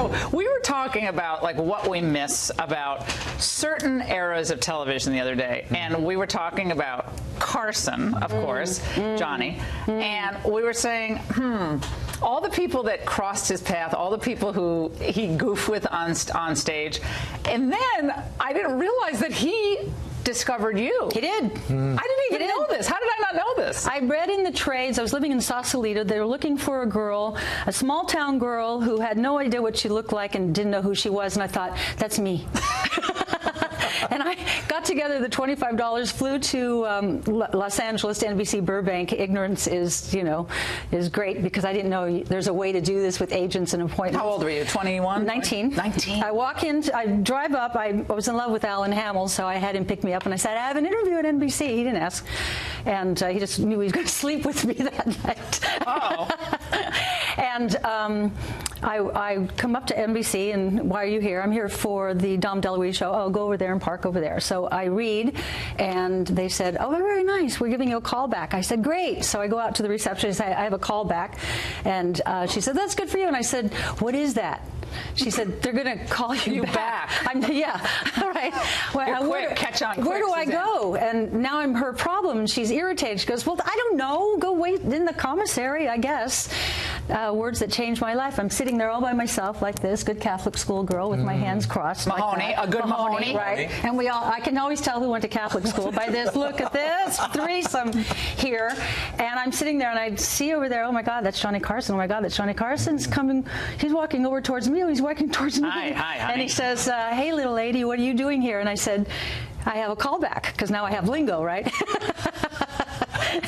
So we were talking about like what we miss about certain eras of television the other day, and we were talking about Carson, of course, Johnny, and we were saying, all the people that crossed his path, all the people who he goofed with on stage, and then I didn't realize that he discovered you. He did. I didn't even know this. How did I not know this? I read in the trades. I was living in Sausalito. They were looking for a girl, a small town girl who had no idea what she looked like and didn't know who she was. And I thought, that's me. And I got together the $25, flew to Los Angeles to NBC Burbank. Ignorance is, is great because I didn't know there's a way to do this with agents and appointments. How old were you? 21? 19. 19. I walk in, I drive up. I was in love with Alan Hamel, so I had him pick me up, and I said, I have an interview at NBC. He didn't ask, and he just knew he was going to sleep with me that night. Oh. And I come up to NBC, and why are you here? I'm here for the Dom DeLuise show. Oh, go over there and park over there. So I read, and they said, oh, very nice. We're giving you a call back. I said, great. So I go out to the receptionist. I have a call back, and she said, that's good for you. And I said, what is that? She said, they're going to call you back. Yeah. All right. Well, catch on where do I Suzanne. go? And now I'm her problem. She's irritated. She goes, well, I don't know. Go wait in the commissary, I guess. Words that changed my life. I'm sitting there all by myself like this, good Catholic school girl with my hands crossed. Mahoney, like a good Mahoney. Right. And I can always tell who went to Catholic school by this. Look at this threesome here. And I'm sitting there, and I see over there, oh my God, that's Johnny Carson. Oh my God, that's Johnny Carson's coming. He's walking over towards me. He's walking towards me. Hi, honey. And he says, hey, little lady, what are you doing here? And I said, I have a callback, because now I have lingo, right?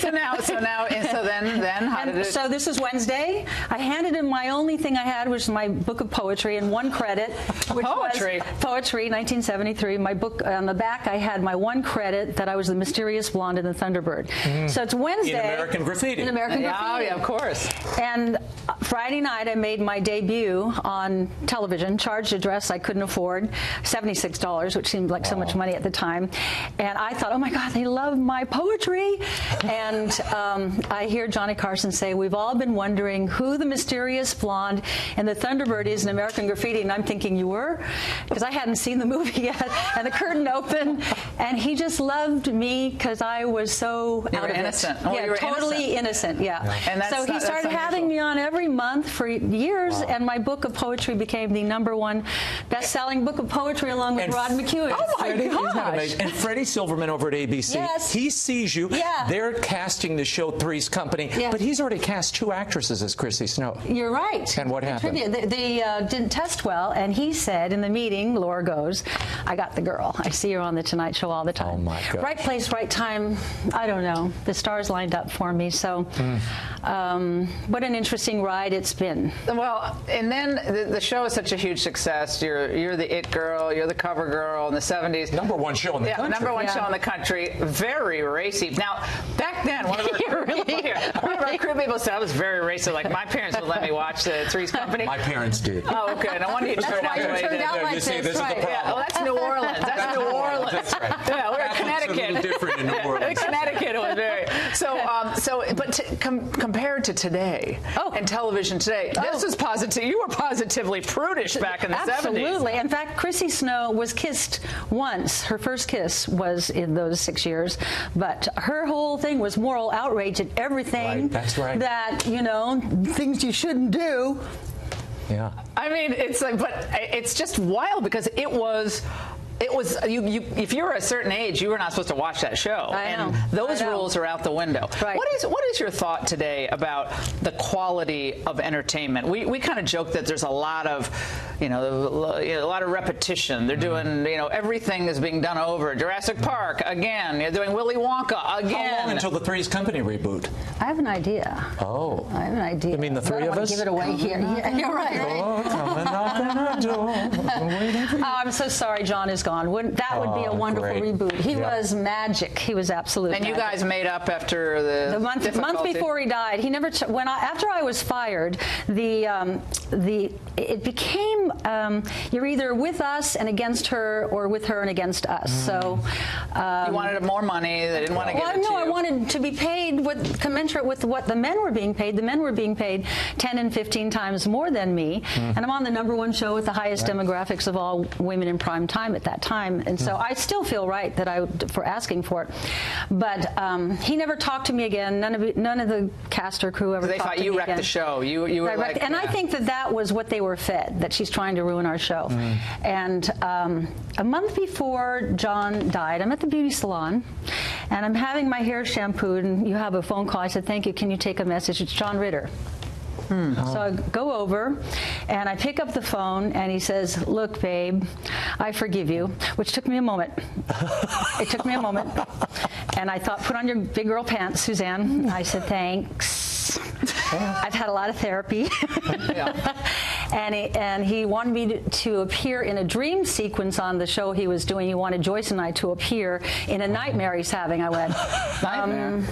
So then how did it? So this is Wednesday. I handed him my only thing I had, which was my book of poetry and one credit. Which Poetry? Was poetry, 1973. My book, on the back, I had my one credit that I was the mysterious blonde in the Thunderbird. So it's Wednesday. In American Graffiti. In American Graffiti. Oh, yeah, of course. And Friday night, I made my debut on television, charged a dress I couldn't afford, $76, which seemed like so much money at the time. And I thought, oh my God, they love my poetry. And I hear Johnny Carson say, we've all been wondering who the mysterious blonde in the Thunderbird is in American Graffiti. And I'm thinking, you were? Because I hadn't seen the movie yet. And the curtain opened, and he just loved me because I was so out of innocent. it. Oh, Yeah, you were totally innocent. Yeah. And so he started having me on every month for years, and my book of poetry became the #1 best-selling book of poetry along with Rod McEwen. Oh my gosh! And Freddie Silverman over at ABC, Yes. he sees you. Yeah. They're casting the show Three's Company, Yeah. but he's already cast 2 actresses as Chrissy Snow. You're right. And what happened? They didn't test well, and he said in the meeting, Laura goes, I got the girl. I see her on the Tonight Show all the time. Oh my God. Right place, right time. I don't know. The stars lined up for me. So what an interesting ride it's been. Well, and then the show is such a huge success. You're the it girl. You're the cover girl in the 70s. #1 show in the country. #1 show in the country. Very racy. Now, back then, one of our crew people said I was very racy. Like, my parents would let me watch the Three's Company. My parents did. Oh, okay. No wonder you turned out the way you did. You see, this is the problem. Yeah, well, that's New Orleans. That's New Orleans. That's right. Yeah, we're in Connecticut. It's a little different in New Orleans. Connecticut was very but compared to today and television today, this is positive. You were positively prudish back in the 70s. Absolutely. In fact, Chrissy Snow was kissed once. Her first kiss was in those 6 years, but her whole thing was moral outrage at everything. Right, that's right. That, things you shouldn't do. Yeah. I mean, it's like, but it's just wild because it was if you were a certain age, you were not supposed to watch that show. And those rules are out the window. Right. What is your thought today about the quality of entertainment? We kind of joke that there's a lot of repetition. They're doing, everything is being done over. Jurassic Park again. You're doing Willy Wonka again. How long until the Three's Company reboot? I have an idea. Oh. I have an idea. You mean the three of us? Give it away here. Yeah, you're right. Oh, come and knock on our door. I'm so sorry John is gone. That would be a wonderful reboot. He was magic. He was absolute magic. And you guys made up after the month before he died. He never after I was fired, it became you're either with us and against her, or with her and against us. So you wanted more money. They didn't want to give it to you. I wanted to be paid commensurate with what the men were being paid. The men were being paid 10 and 15 times more than me, and I'm on the #1 show with the highest demographics of all women in prime time at that time. And so I still feel right that for asking for it. But he never talked to me again. None of the cast or crew ever talked to me again. They thought you wrecked the show. You were like, and I think that was what they were fed, that she's trying to ruin our show. And a month before John died, I'm at the beauty salon, and I'm having my hair shampooed, and you have a phone call. I said, thank you, can you take a message? It's John Ritter. So I go over, and I pick up the phone, and he says, look, babe, I forgive you, which took me a moment. It took me a moment. And I thought, put on your big girl pants, Suzanne. I said, thanks. I've had a lot of therapy. And he wanted me to appear in a dream sequence on the show he was doing. He wanted Joyce and I to appear in a nightmare he's having. I went, nightmare?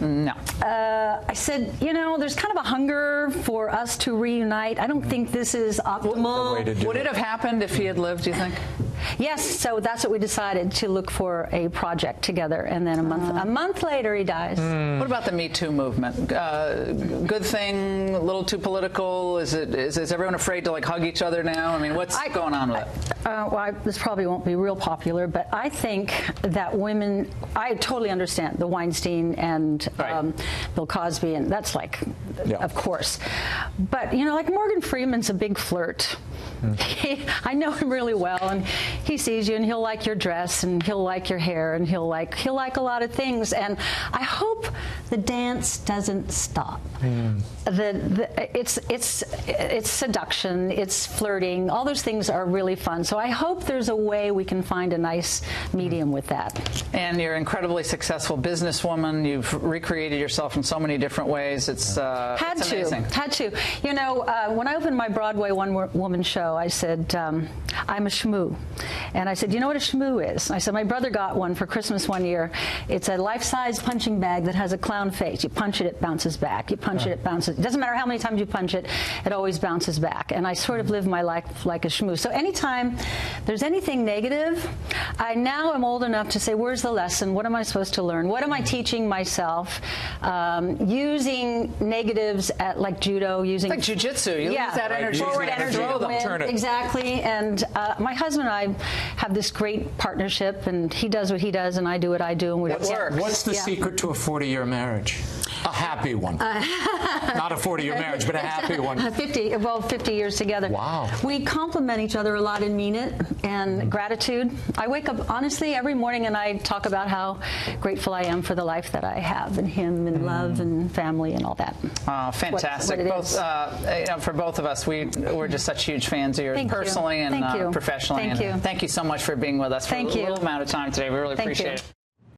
No. I said, there's kind of a hunger for us to reunite. I don't think this is optimal. Would it have happened if he had lived, do you think? Yes, so that's what we decided, to look for a project together. And then a month later, he dies. What about the METOO movement? Good thing, a little too political? Is everyone afraid to hug each other now? I mean, what's going on with it? This probably won't be real popular, but I think that women, I totally understand the Weinstein and Bill Cosby, and that's of course. But, Morgan Freeman's a big flirt. I know him really well, and he sees you, and he'll like your dress, and he'll like your hair, and he'll like a lot of things. And I hope the dance doesn't stop. It's seduction, it's flirting. All those things are really fun. So I hope there's a way we can find a nice medium with that. And you're an incredibly successful businesswoman. You've recreated yourself in so many different ways. It's amazing. Had to. When I opened my Broadway one-woman show, I said, I'm a shmoo. And I said, you know what a shmoo is? I said, my brother got one for Christmas one year. It's a life-size punching bag that has a clown face. You punch it, it bounces back. You punch it, it bounces. It doesn't matter how many times you punch it, it always bounces back. And I sort of live my life like a shmoo. So anytime there's anything negative, I now am old enough to say, where's the lesson? What am I supposed to learn? What am I teaching myself? Using negatives like judo, using... Like jiu-jitsu. You use that energy. Forward energy to win. Exactly. And my husband and I have this great partnership, and he does what he does, and I do what I do. And What's the secret to a 40-year marriage? A happy one. Not a 40-year marriage, but a happy one. 50 years together. Wow. We compliment each other a lot and mean it, and gratitude. I wake up, honestly, every morning, and I talk about how grateful I am for the life that I have, and him, and love, and family, and all that. Oh, fantastic. For both of us, we're just such huge fans of yours, personally and professionally. Thank you. Thank you so much for being with us for a little amount of time today. We really appreciate it.